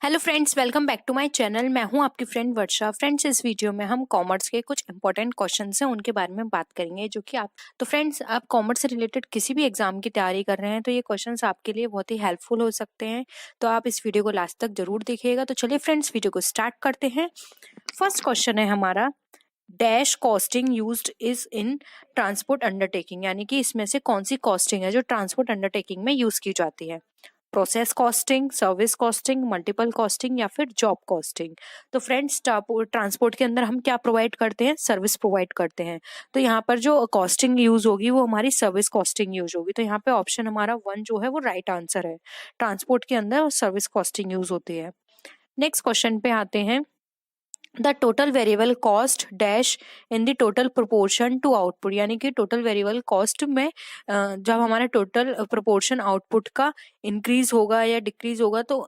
Hello friends, welcome back to my channel. मैं हूं आपकी फ्रेंड वर्षा। फ्रेंड्स, इस वीडियो में हम कॉमर्स के कुछ इंपॉर्टेंट क्वेश्चंस हैं उनके बारे में बात करेंगे जो कि फ्रेंड्स, आप कॉमर्स से रिलेटेड किसी भी एग्जाम की तैयारी कर रहे हैं तो ये क्वेश्चंस आपके लिए बहुत ही हेल्पफुल हो सकते हैं। तो आप इस वीडियो को लास्ट तक जरूर देखिएगा। तो चलिए फ्रेंड्स, वीडियो को स्टार्ट करते हैं। फर्स्ट क्वेश्चन है हमारा, dash costing used is in transport undertaking, यानी कि इसमें से कौन सी कॉस्टिंग है जो ट्रांसपोर्ट अंडरटेकिंग में यूज की जाती है। Process costing, service costing, multiple costing या फिर जॉब कॉस्टिंग। तो फ्रेंड्स, ट्रांसपोर्ट के अंदर हम क्या प्रोवाइड करते हैं? सर्विस प्रोवाइड करते हैं। तो यहाँ पर जो कॉस्टिंग यूज होगी वो हमारी सर्विस कॉस्टिंग यूज होगी। तो यहाँ पे ऑप्शन हमारा 1 जो है वो राइट आंसर है। ट्रांसपोर्ट के अंदर सर्विस कॉस्टिंग यूज होती है। नेक्स्ट क्वेश्चन पे आते हैं। The total variable cost dash in the total proportion to output, यानी कि टोटल वेरिएबल कॉस्ट में जब हमारा टोटल प्रोपोर्शन आउटपुट का इंक्रीज होगा या डिक्रीज होगा तो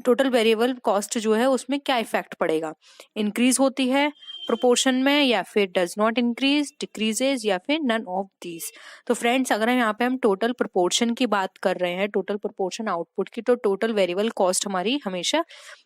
टोटल वेरिएबल कॉस्ट जो है उसमें क्या इफेक्ट पड़ेगा? इंक्रीज होती है प्रोपोर्शन में, या फिर डज नॉट इंक्रीज, डिक्रीजेज, या फिर नन ऑफ दीज। तो फ्रेंड्स, अगर यहाँ पे हम टोटल प्रोपोर्शन की बात कर रहे हैं, टोटल प्रोपोर्शन आउटपुट की, तो टोटल वेरिएबल कॉस्ट हमारी हमेशा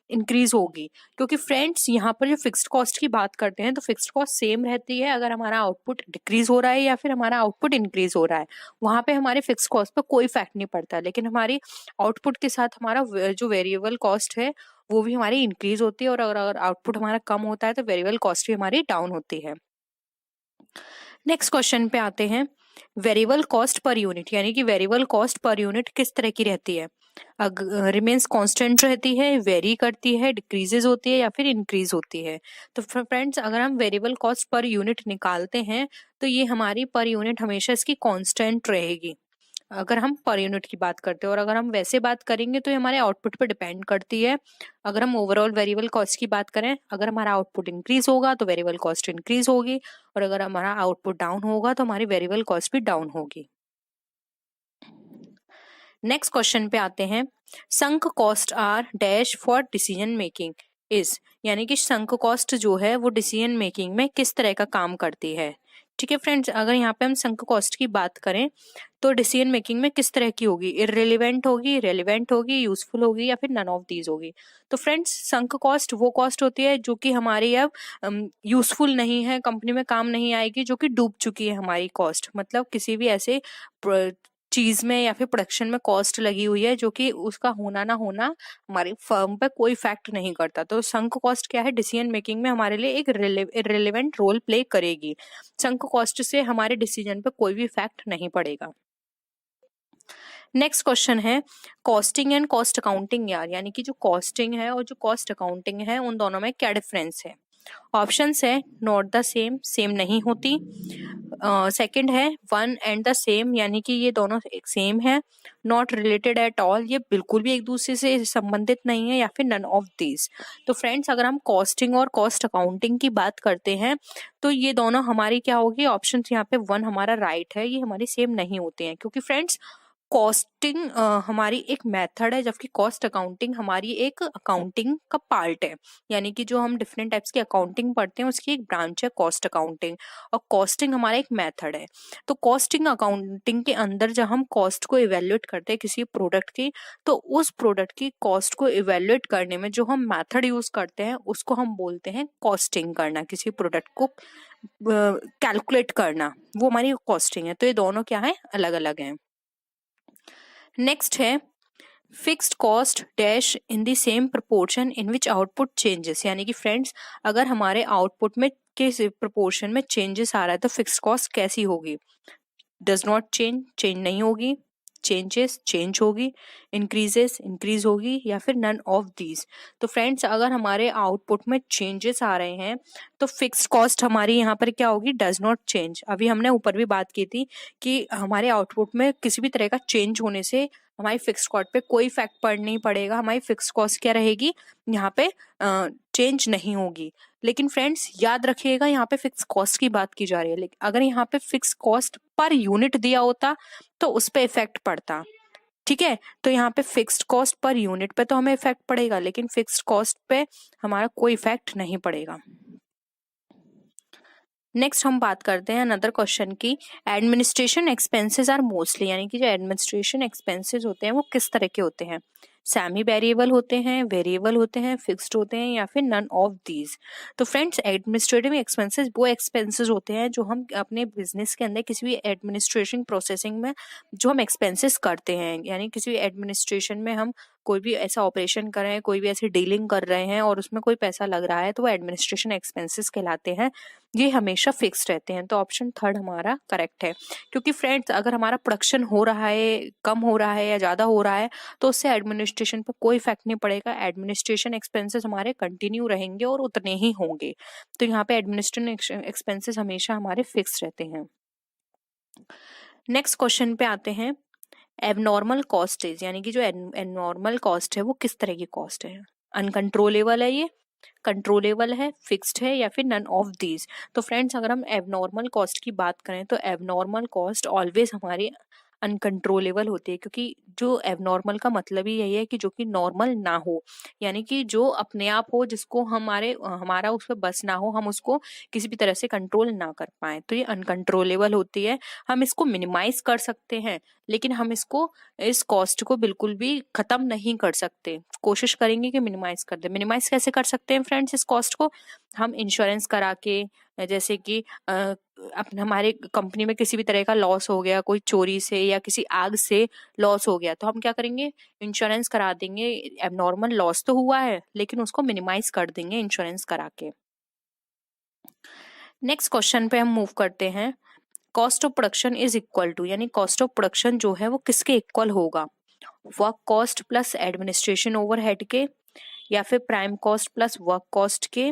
इंक्रीज होगी। क्योंकि फ्रेंड्स, यहाँ पर जो फिक्स्ड कॉस्ट की बात करते हैं तो फिक्स्ड कॉस्ट सेम रहती है अगर हमारा आउटपुट डिक्रीज हो रहा है या फिर हमारा आउटपुट इंक्रीज हो रहा है। वहां पे हमारे फिक्स्ड कॉस्ट पे कोई इफेक्ट नहीं पड़ता, लेकिन हमारी आउटपुट के साथ हमारा जो वेरिएबल कॉस्ट है वो भी हमारी इंक्रीज होती है, और अगर आउटपुट हमारा कम होता है तो वेरिएबल कॉस्ट भी हमारी डाउन होती है। नेक्स्ट क्वेश्चन पे आते हैं। वेरिएबल कॉस्ट पर यूनिट, यानी कि वेरिएबल कॉस्ट पर यूनिट किस तरह की रहती है? रिमेन्स कांस्टेंट रहती है, वेरी करती है, डिक्रीजेज होती है, या फिर इंक्रीज होती है। तो फ्रेंड्स, अगर हम वेरिएबल कॉस्ट पर यूनिट निकालते हैं तो ये हमारी पर यूनिट हमेशा इसकी कांस्टेंट रहेगी अगर हम पर यूनिट की बात करते हैं। और अगर हम वैसे बात करेंगे तो ये हमारे आउटपुट पर डिपेंड करती है। अगर हम ओवरऑल वेरिएबल कॉस्ट की बात करें, अगर हमारा आउटपुट इंक्रीज होगा तो वेरिएबल कॉस्ट इंक्रीज होगी, और अगर हमारा आउटपुट डाउन होगा तो हमारी वेरिएबल कॉस्ट भी डाउन होगी। नेक्स्ट क्वेश्चन पे आते हैं। Sunk cost are dash for decision making is, यानी कि संक कॉस्ट जो है वो डिसीजन मेकिंग में किस तरह का काम करती है। ठीक है फ्रेंड्स, अगर यहाँ पे हम संक कॉस्ट की बात करें तो डिसीजन मेकिंग में किस तरह की होगी? इररिलेवेंट होगी, रेलिवेंट होगी, यूजफुल होगी, या फिर नन ऑफ दीज होगी। तो फ्रेंड्स, संक कॉस्ट वो कॉस्ट होती है जो कि हमारी अब यूजफुल नहीं है, कंपनी में काम नहीं आएगी, जो कि डूब चुकी है हमारी कॉस्ट। मतलब किसी भी ऐसे चीज में या फिर प्रोडक्शन में कॉस्ट लगी हुई है जो कि उसका होना ना होना हमारी फर्म पे कोई इफेक्ट नहीं करता। तो संक कॉस्ट क्या है? डिसीजन मेकिंग में हमारे लिए एक रिलेवेंट रोल प्ले करेगी। संक कॉस्ट से हमारे डिसीजन पे कोई भी इफेक्ट नहीं पड़ेगा। नेक्स्ट क्वेश्चन है, कॉस्टिंग एंड कॉस्ट अकाउंटिंग यार, यानी कि जो कॉस्टिंग है और जो कॉस्ट अकाउंटिंग है उन दोनों में क्या डिफरेंस है? ऑप्शंस है नॉट द सेम, सेम नहीं होती। सेकंड है वन एंड द सेम, यानी कि ये दोनों एक सेम है। नॉट रिलेटेड एट ऑल, ये बिल्कुल भी एक दूसरे से संबंधित नहीं है, या फिर नन ऑफ दीज। तो फ्रेंड्स, अगर हम कॉस्टिंग और कॉस्ट अकाउंटिंग की बात करते हैं तो ये दोनों हमारी क्या होगी? ऑप्शन यहाँ पे 1 हमारा राइट है, ये हमारी सेम नहीं होते हैं। क्योंकि फ्रेंड्स, कॉस्टिंग हमारी एक मेथड है, जबकि कॉस्ट अकाउंटिंग हमारी एक अकाउंटिंग का पार्ट है। यानी कि जो हम डिफरेंट टाइप्स की अकाउंटिंग पढ़ते हैं उसकी एक ब्रांच है कॉस्ट अकाउंटिंग, और कॉस्टिंग हमारा एक मेथड है। तो कॉस्टिंग अकाउंटिंग के अंदर जब हम कॉस्ट को इवेल्युएट करते हैं किसी प्रोडक्ट की, तो उस प्रोडक्ट की कॉस्ट को इवेल्युएट करने में जो हम मेथड यूज करते हैं उसको हम बोलते हैं कॉस्टिंग करना। किसी प्रोडक्ट को कैलकुलेट करना, वो हमारी कॉस्टिंग है। तो ये दोनों क्या है? अलग अलग हैं। नेक्स्ट है fixed cost dash in the same proportion in which output changes, यानी कि फ्रेंड्स, अगर हमारे आउटपुट में किस प्रोपोर्शन में चेंजेस आ रहा है तो फिक्स्ड कॉस्ट कैसी होगी? डज नॉट चेंज, चेंज नहीं होगी, चेंजेस, चेंज होगी, इंक्रीजेस, इंक्रीज होगी, या फिर नन ऑफ दीज। तो फ्रेंड्स, अगर हमारे आउटपुट में चेंजेस आ रहे हैं तो फिक्स्ड कॉस्ट हमारी यहाँ पर क्या होगी? Does not change. अभी हमने ऊपर भी बात की थी कि हमारे आउटपुट में किसी भी तरह का चेंज होने से हमारी फिक्स्ड कॉस्ट पे कोई इफेक्ट पड़ नहीं पड़ेगा, हमारी फिक्स्ड कॉस्ट क्या रहेगी? यहाँ पे चेंज नहीं होगी। लेकिन फ्रेंड्स, याद रखिएगा, यहाँ पे फिक्स कॉस्ट की बात की जा रही है, लेकिन अगर यहाँ पे फिक्स कॉस्ट पर यूनिट दिया होता तो उस पे इफेक्ट पड़ता। ठीक है, तो यहाँ पे फिक्स्ड कॉस्ट पर यूनिट पे तो हमें इफेक्ट पड़ेगा, लेकिन फिक्स्ड कॉस्ट पे हमारा कोई इफेक्ट नहीं पड़ेगा। नेक्स्ट हम बात करते हैं अनदर क्वेश्चन की, एडमिनिस्ट्रेशन एक्सपेंसेस आर मोस्टली, यानी कि जो एडमिनिस्ट्रेशन एक्सपेंसेस होते हैं वो किस तरह के होते हैं? सेमी वेरिएबल होते हैं, वेरिएबल होते हैं, फिक्स्ड होते हैं, या फिर नन ऑफ दीज। तो फ्रेंड्स एडमिनिस्ट्रेटिव एक्सपेंसेस वो एक्सपेंसेस होते हैं जो हम अपने बिजनेस के अंदर किसी भी एडमिनिस्ट्रेशन प्रोसेसिंग में जो हम एक्सपेंसेस करते हैं, यानी किसी भी एडमिनिस्ट्रेशन में हम कोई भी ऐसा ऑपरेशन कर रहे हैं, कोई भी ऐसी डीलिंग कर रहे हैं और उसमें कोई पैसा लग रहा है तो वो एडमिनिस्ट्रेशन एक्सपेंसेस कहलाते हैं। ये हमेशा फिक्स्ड रहते हैं। तो ऑप्शन थर्ड हमारा करेक्ट है, क्योंकि फ्रेंड्स अगर हमारा प्रोडक्शन हो रहा है, कम हो रहा है या ज़्यादा हो रहा है तो उससे एडमिनिस्ट्रेशन पर कोई इफेक्ट नहीं पड़ेगा। एडमिनिस्ट्रेशन एक्सपेंसेस हमारे कंटिन्यू रहेंगे और उतने ही होंगे। तो यहाँ पे एडमिनिस्ट्रेशन एक्सपेंसेस हमेशा हमारे फिक्स रहते हैं। नेक्स्ट क्वेश्चन पे आते हैं। एबनॉर्मल कॉस्ट इज, यानी कि जो एबनॉर्मल कॉस्ट है वो किस तरह की कॉस्ट है? अनकंट्रोलेबल है, ये कंट्रोलेबल है, फिक्स्ड है, या फिर नन ऑफ दीज। तो फ्रेंड्स अगर हम एबनॉर्मल कॉस्ट की बात करें तो एबनॉर्मल कॉस्ट ऑलवेज हमारी अनकंट्रोलेबल होती है, क्योंकि जो एबनॉर्मल का मतलब ही यही है कि जो कि नॉर्मल ना हो, यानी कि जो अपने आप हो, जिसको हमारा उस पर बस ना हो, हम उसको किसी भी तरह से कंट्रोल ना कर पाए, तो ये अनकंट्रोलेबल होती है। हम इसको मिनिमाइज कर सकते हैं, लेकिन हम इस कॉस्ट को बिल्कुल भी खत्म नहीं कर सकते। कोशिश करेंगे कि मिनिमाइज कर दे। मिनिमाइज कैसे कर सकते हैं फ्रेंड्स इस कॉस्ट को? हम इंश्योरेंस करा के, जैसे कि अपने हमारे कंपनी में किसी भी तरह का लॉस हो गया, कोई चोरी से या किसी आग से लॉस हो गया, तो हम क्या करेंगे? इंश्योरेंस करा देंगे। एबनॉर्मल लॉस तो हुआ है लेकिन उसको मिनिमाइज कर देंगे इंश्योरेंस करा के। नेक्स्ट क्वेश्चन पे हम मूव करते हैं। Cost of production is equal to, यानी कॉस्ट ऑफ प्रोडक्शन जो है वो किसके इक्वल होगा? Work cost plus administration overhead के, या फिर prime cost plus work cost के।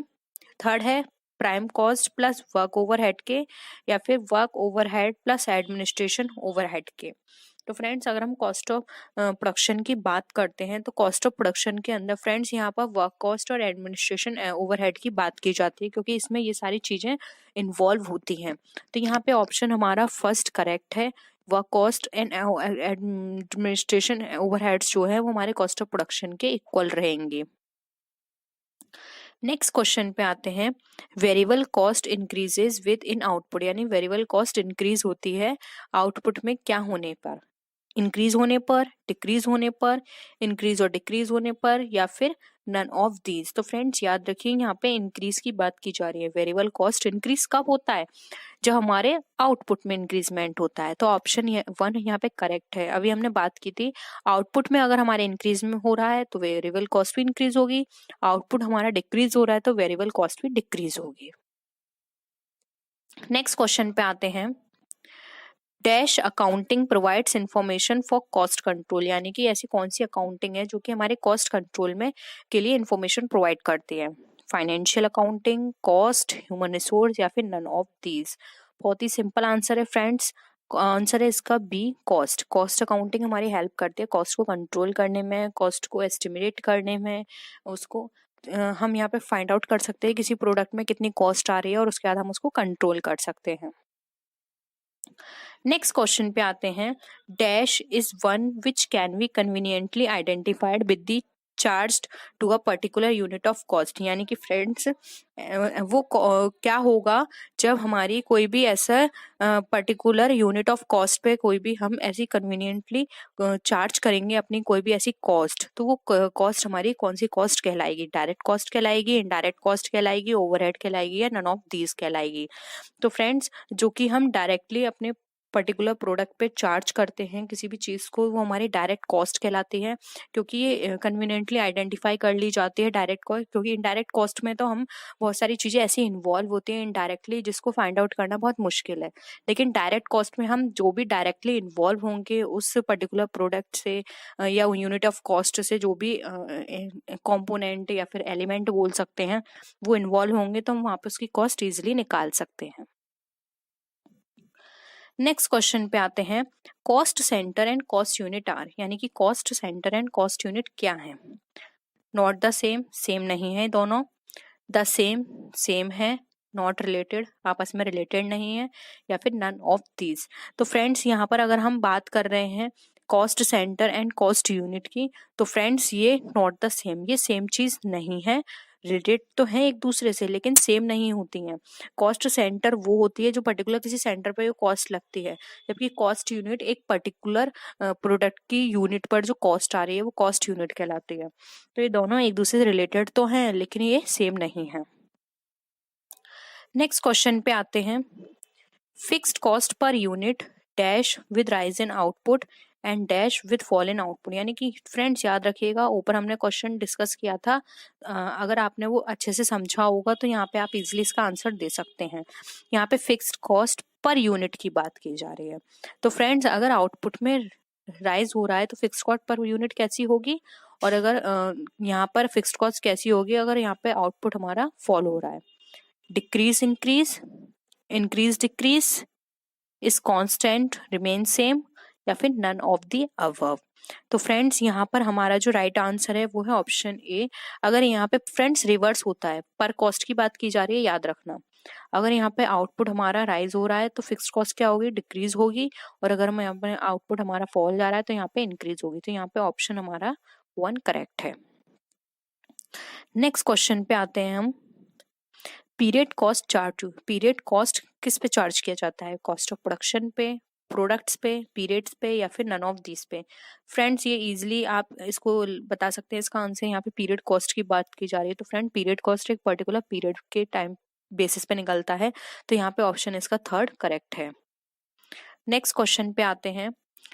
थर्ड है prime cost plus work overhead के, या फिर work overhead plus administration overhead के। तो फ्रेंड्स अगर हम कॉस्ट ऑफ प्रोडक्शन की बात करते हैं तो कॉस्ट ऑफ प्रोडक्शन के अंदर फ्रेंड्स यहाँ पर वर्क कॉस्ट और एडमिनिस्ट्रेशन ओवरहेड की बात की जाती है, क्योंकि इसमें ये सारी चीजें इन्वॉल्व होती हैं। तो यहाँ पे ऑप्शन हमारा फर्स्ट करेक्ट है। Work cost and administration overheads जो है वो हमारे कॉस्ट ऑफ प्रोडक्शन के इक्वल रहेंगे। नेक्स्ट क्वेश्चन पे आते हैं। Variable cost increases with in output, यानी वेरिएबल कॉस्ट इंक्रीज होती है आउटपुट में क्या होने पर? इंक्रीज होने पर, डिक्रीज होने पर, इंक्रीज और डिक्रीज होने पर, या फिर नन ऑफ दीज। तो फ्रेंड्स याद रखिए यहाँ पे इंक्रीज की बात की जा रही है। वेरिएबल कॉस्ट इंक्रीज कब होता है? जब हमारे आउटपुट में इंक्रीजमेंट होता है। तो ऑप्शन 1 यहाँ पे करेक्ट है। अभी हमने बात की थी आउटपुट में अगर हमारे इंक्रीज में हो रहा है तो वेरिएबल कॉस्ट भी इंक्रीज होगी, आउटपुट हमारा डिक्रीज हो रहा है तो वेरिएबल कॉस्ट भी डिक्रीज होगी। नेक्स्ट क्वेश्चन पे आते हैं। Dash accounting provides information for cost control, यानी कि ऐसी कौन सी अकाउंटिंग है जो कि हमारे कॉस्ट कंट्रोल में के लिए इंफॉर्मेशन प्रोवाइड करती है? Financial accounting, cost, human resource, या फिर नन ऑफ दीज। बहुत ही सिंपल आंसर है फ्रेंड्स। आंसर है इसका बी, कॉस्ट। कॉस्ट अकाउंटिंग हमारी हेल्प करती है कॉस्ट को कंट्रोल करने में, कॉस्ट को एस्टिमेट करने में। उसको हम यहाँ पे फाइंड आउट कर सकते हैं किसी प्रोडक्ट में कितनी कॉस्ट आ रही है और उसके बाद हम उसको कंट्रोल कर सकते हैं। नेक्स्ट क्वेश्चन पे आते हैं। Dash is one which can be conveniently identified with the charged to a particular unit of cost, यानी कि फ्रेंड्स वो क्या होगा जब हमारी कोई भी ऐसा पर्टिकुलर यूनिट ऑफ कॉस्ट पे कोई भी हम ऐसी कन्वीनियंटली चार्ज करेंगे अपनी कोई भी ऐसी कॉस्ट, तो वो कॉस्ट हमारी कौन सी कॉस्ट कहलाएगी? डायरेक्ट कॉस्ट कहलाएगी, इनडायरेक्ट कॉस्ट कहलाएगी, ओवरहेड कहलाएगी, या नन ऑफ दीज कहलाएगी? तो फ्रेंड्स जो कि हम डायरेक्टली अपने पर्टिकुलर प्रोडक्ट पे चार्ज करते हैं किसी भी चीज़ को, वो हमारी डायरेक्ट कॉस्ट कहलाती है, क्योंकि ये कन्वीनियंटली आइडेंटिफाई कर ली जाती है डायरेक्ट कॉस्ट। क्योंकि इनडायरेक्ट कॉस्ट में तो हम बहुत सारी चीज़ें ऐसी इन्वॉल्व होती हैं इनडायरेक्टली जिसको फाइंड आउट करना बहुत मुश्किल है, लेकिन डायरेक्ट कॉस्ट में हम जो भी डायरेक्टली इन्वॉल्व होंगे उस पर्टिकुलर प्रोडक्ट से या यूनिट ऑफ कॉस्ट से, जो भी कॉम्पोनेंट या फिर एलिमेंट बोल सकते हैं वो इन्वॉल्व होंगे, तो हम वहाँ पर उसकी कॉस्ट ईजिली निकाल सकते हैं। नेक्स्ट क्वेश्चन पे आते हैं। Cost centre and cost unit are, यानी कि cost centre and cost unit क्या है? नॉट द सेम, सेम नहीं है दोनों। द सेम, सेम है। नॉट रिलेटेड, आपस में रिलेटेड नहीं है, या फिर नन ऑफ दीज। तो फ्रेंड्स यहाँ पर अगर हम बात कर रहे हैं cost centre and cost unit की, तो फ्रेंड्स ये नॉट द सेम, ये सेम चीज नहीं है, रिलेटेड तो हैं एक दूसरे से लेकिन सेम नहीं होती हैं। कॉस्ट सेंटर वो होती है जो पर्टिकुलर किसी सेंटर पर कॉस्ट लगती है, जबकि कॉस्ट यूनिट एक पर्टिकुलर प्रोडक्ट की यूनिट पर जो कॉस्ट आ रही है वो कॉस्ट यूनिट कहलाती है। तो ये दोनों एक दूसरे से रिलेटेड तो हैं लेकिन ये सेम नहीं है। नेक्स्ट क्वेश्चन पे आते हैं। Fixed cost per unit dash with rise in output and dash with fall in output. यानी कि फ्रेंड्स याद रखिएगा, ऊपर हमने क्वेश्चन डिस्कस किया था, अगर आपने वो अच्छे से समझा होगा तो यहाँ पे आप इजीली इसका आंसर दे सकते हैं। यहाँ पे फिक्स्ड कॉस्ट पर यूनिट की बात की जा रही है। तो फ्रेंड्स अगर आउटपुट में राइज हो रहा है तो फिक्स्ड कॉस्ट पर यूनिट कैसी होगी, और अगर यहाँ पर फिक्स्ड कॉस्ट कैसी होगी अगर यहाँ पे आउटपुट हमारा फॉल हो रहा है। Decrease increase, increase decrease, is constant, remain same, या फिर नन ऑफ द अबव। तो फ्रेंड्स यहाँ पर हमारा जो राइट आंसर है वो है ऑप्शन ए। अगर यहाँ पे फ्रेंड्स रिवर्स होता है, पर कॉस्ट की बात की जा रही है, याद रखना। अगर यहाँ पे आउटपुट हमारा राइज हो रहा है तो फिक्स्ड कॉस्ट क्या होगी, डिक्रीज होगी, और अगर हम यहाँ पे आउटपुट हमारा फॉल जा रहा है तो यहाँ पे इंक्रीज होगी। तो यहाँ पे ऑप्शन हमारा 1 करेक्ट है। नेक्स्ट क्वेश्चन पे आते हैं हम। Period cost charge. Period cost किस पे चार्ज किया जाता है, कॉस्ट ऑफ प्रोडक्शन पे, प्रोडक्ट्स पे, पीरियड्स पे, या फिर नन ऑफ दिस पे। फ्रेंड्स ये इजीली आप इसको बता सकते हैं, इसका आंसर यहाँ पे पीरियड कॉस्ट की बात की जा रही है। तो फ्रेंड पीरियड कॉस्ट एक पर्टिकुलर पीरियड के टाइम बेसिस पे निकलता है, तो यहाँ पे ऑप्शन इसका 3rd करेक्ट है। नेक्स्ट क्वेश्चन पे आते हैं।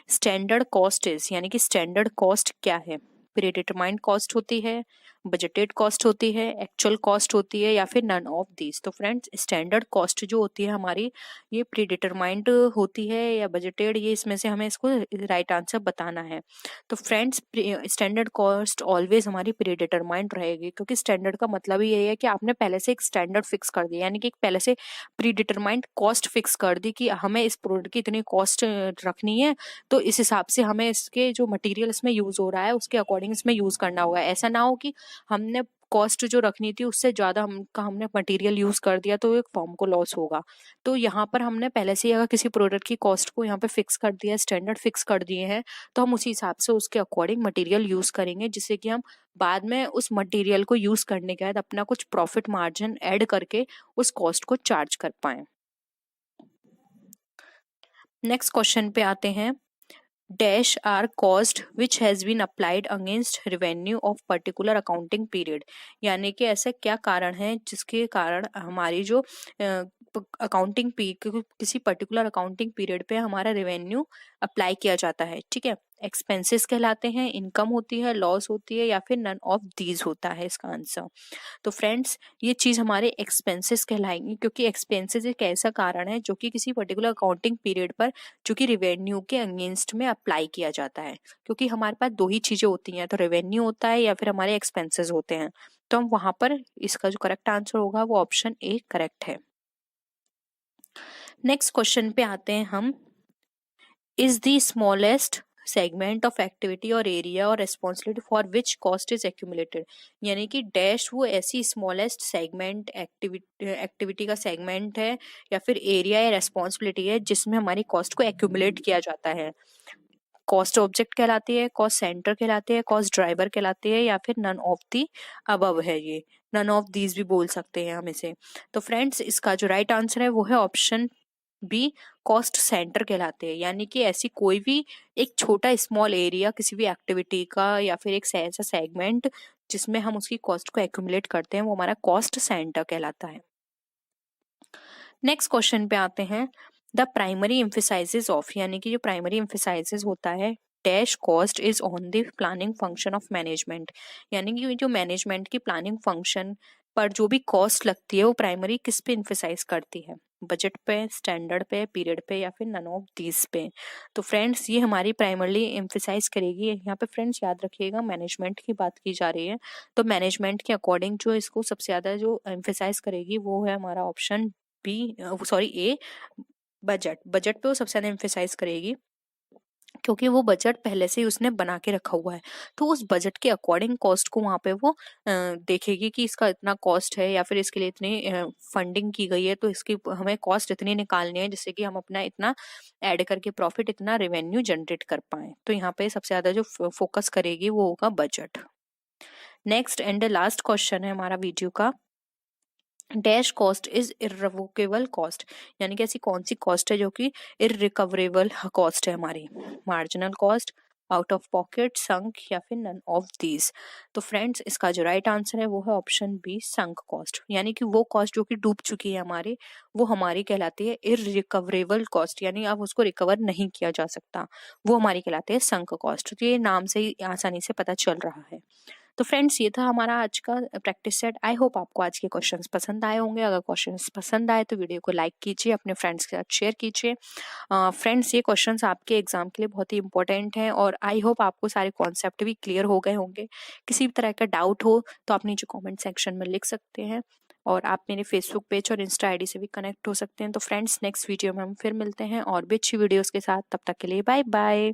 स्टैंडर्ड कॉस्ट इज, यानी कि स्टैंडर्ड कॉस्ट क्या है, प्रीडिटरमाइंड कॉस्ट होती है, बजटेड कॉस्ट होती है, एक्चुअल कॉस्ट होती है, या फिर नन ऑफ दिस। तो फ्रेंड्स स्टैंडर्ड कॉस्ट जो होती है हमारी, ये प्रीडिटरमाइंड होती है या बजटेड, ये इसमें से हमें इसको राइट आंसर बताना है। तो फ्रेंड्स स्टैंडर्ड कॉस्ट ऑलवेज हमारी प्रीडिटरमाइंड रहेगी, क्योंकि स्टैंडर्ड का मतलब ही यही है कि आपने पहले से एक स्टैंडर्ड फिक्स कर दिया, यानी कि एक पहले से प्रीडिटरमाइंड कॉस्ट फिक्स कर दी कि हमें इस प्रोडक्ट की इतनी कॉस्ट रखनी है, तो इस हिसाब से हमें इसके जो मटेरियल इसमें यूज हो रहा है उसके अकॉर्डिंग इसमें यूज करना होगा। ऐसा ना हो कि हमने कॉस्ट जो रखनी थी उससे ज्यादा हमने मटेरियल यूज कर दिया तो एक फर्म को लॉस होगा। तो यहाँ पर हमने पहले से अगर किसी प्रोडक्ट की कॉस्ट को यहाँ पे फिक्स कर दिया, स्टैंडर्ड फिक्स कर दिए हैं, तो हम उसी हिसाब से उसके अकॉर्डिंग मटेरियल यूज करेंगे, जिससे कि हम बाद में उस मटेरियल को यूज करने के बाद अपना कुछ प्रॉफिट मार्जिन ऐड करके उस कॉस्ट को चार्ज कर पाए। नेक्स्ट क्वेश्चन पे आते हैं। Dash are cost which has been applied against revenue of particular accounting period. यानी कि ऐसा क्या कारण है जिसके कारण हमारी जो अकाउंटिंग किसी पर्टिकुलर अकाउंटिंग पीरियड पे हमारा रेवेन्यू अप्लाई किया जाता है। ठीक है, एक्सपेंसेस कहलाते हैं, इनकम होती है, लॉस होती है, या फिर नन ऑफ दीज होता है इसका आंसर। तो फ्रेंड्स ये चीज हमारे एक्सपेंसेस कहलाएंगी, क्योंकि एक्सपेंसेस एक ऐसा कारण है जो कि किसी पर्टिकुलर अकाउंटिंग पीरियड पर जो कि रेवेन्यू के अगेंस्ट में अप्लाई किया जाता है। क्योंकि हमारे पास 2 ही चीजें होती हैं, तो रेवेन्यू होता है या फिर हमारे एक्सपेंसेस होते हैं। तो हम वहां पर इसका जो करेक्ट आंसर होगा वो ऑप्शन ए करेक्ट है। नेक्स्ट क्वेश्चन पे आते हैं हम। Is the smallest segment of activity और एरिया और responsibility for which cost is accumulated. यानी कि डैश वो ऐसी स्मॉलेस्ट सेगमेंट एक्टिविटी का सेगमेंट है या फिर एरिया या रेस्पॉन्सिबिलिटी है जिसमें हमारी कॉस्ट को एक्यूमुलेट किया जाता है। कॉस्ट ऑब्जेक्ट कहलाती है, कॉस्ट सेंटर कहलाती है, कॉस्ट ड्राइवर कहलाती है, या फिर नन ऑफ दी अबव है, ये नन ऑफ दीज भी बोल सकते हैं हम इसे। तो फ्रेंड्स इसका जो राइट आंसर है वो है ऑप्शन बी, कॉस्ट सेंटर कहलाते हैं। यानी कि ऐसी कोई भी एक छोटा स्मॉल एरिया किसी भी एक्टिविटी का या फिर एक ऐसा सेगमेंट जिसमें हम उसकी कॉस्ट को एक्यूमुलेट करते हैं वो हमारा कॉस्ट सेंटर कहलाता है। नेक्स्ट क्वेश्चन पे आते हैं। द प्राइमरी एम्फेसाइजेस ऑफ, यानी कि जो प्राइमरी एम्फेसाइजेस होता है dash cost is on the planning function of management. यानी कि जो मैनेजमेंट की प्लानिंग फंक्शन पर जो भी कॉस्ट लगती है वो प्राइमरी किस पे एम्फेसाइज करती है, बजट पे, स्टैंडर्ड पे, पीरियड पे, या फिर नन ऑफ दीज पे। तो फ्रेंड्स ये हमारी प्राइमरली एम्फेसाइज करेगी, यहाँ पे फ्रेंड्स याद रखिएगा मैनेजमेंट की बात की जा रही है, तो मैनेजमेंट के अकॉर्डिंग जो इसको सबसे ज्यादा जो एम्फेसाइज करेगी वो है हमारा ऑप्शन बी, सॉरी ए, बजट। बजट पे वो सबसे ज्यादा एम्फेसाइज करेगी, क्योंकि वो बजट पहले से ही उसने बना के रखा हुआ है, तो उस बजट के अकॉर्डिंग कॉस्ट को वहां पे वो देखेगी कि इसका इतना कॉस्ट है या फिर इसके लिए इतनी फंडिंग की गई है, तो इसकी हमें कॉस्ट इतनी निकालनी है जिससे कि हम अपना इतना ऐड करके प्रॉफिट, इतना रेवेन्यू जनरेट कर पाए। तो यहाँ पे सबसे ज्यादा जो फोकस करेगी वो होगा budget. Next and last question है हमारा वीडियो का, dash cost is irrevocable cost, यानी कि ऐसी कौन सी कॉस्ट है जो कि इररिकवरेबल कॉस्ट है हमारी, marginal cost, out of pocket, sunk, या फिर नन ऑफ दीज। तो फ्रेंड्स इसका जो राइट आंसर है वो है ऑप्शन बी, संक कॉस्ट, यानी कि वो कॉस्ट जो कि डूब चुकी है हमारी, वो हमारी कहलाती है इररिकवरेबल कॉस्ट, यानी अब उसको रिकवर नहीं किया जा सकता, वो हमारी कहलाती है संक कॉस्ट। तो ये नाम से ही आसानी से पता चल रहा है। तो फ्रेंड्स ये था हमारा आज का प्रैक्टिस सेट। आई होप आपको आज के क्वेश्चंस पसंद आए होंगे। अगर क्वेश्चंस पसंद आए तो वीडियो को लाइक कीजिए, अपने फ्रेंड्स के साथ शेयर कीजिए। फ्रेंड्स ये क्वेश्चंस आपके एग्जाम के लिए बहुत ही इंपॉर्टेंट हैं और आई होप आपको सारे कॉन्सेप्ट भी क्लियर हो गए होंगे। किसी भी तरह का डाउट हो तो आप नीचे कॉमेंट सेक्शन में लिख सकते हैं और आप मेरे फेसबुक पेज और इंस्टा आईडी से भी कनेक्ट हो सकते हैं। तो फ्रेंड्स नेक्स्ट वीडियो में हम फिर मिलते हैं और भी अच्छी वीडियोस के साथ। तब तक के लिए बाय बाय।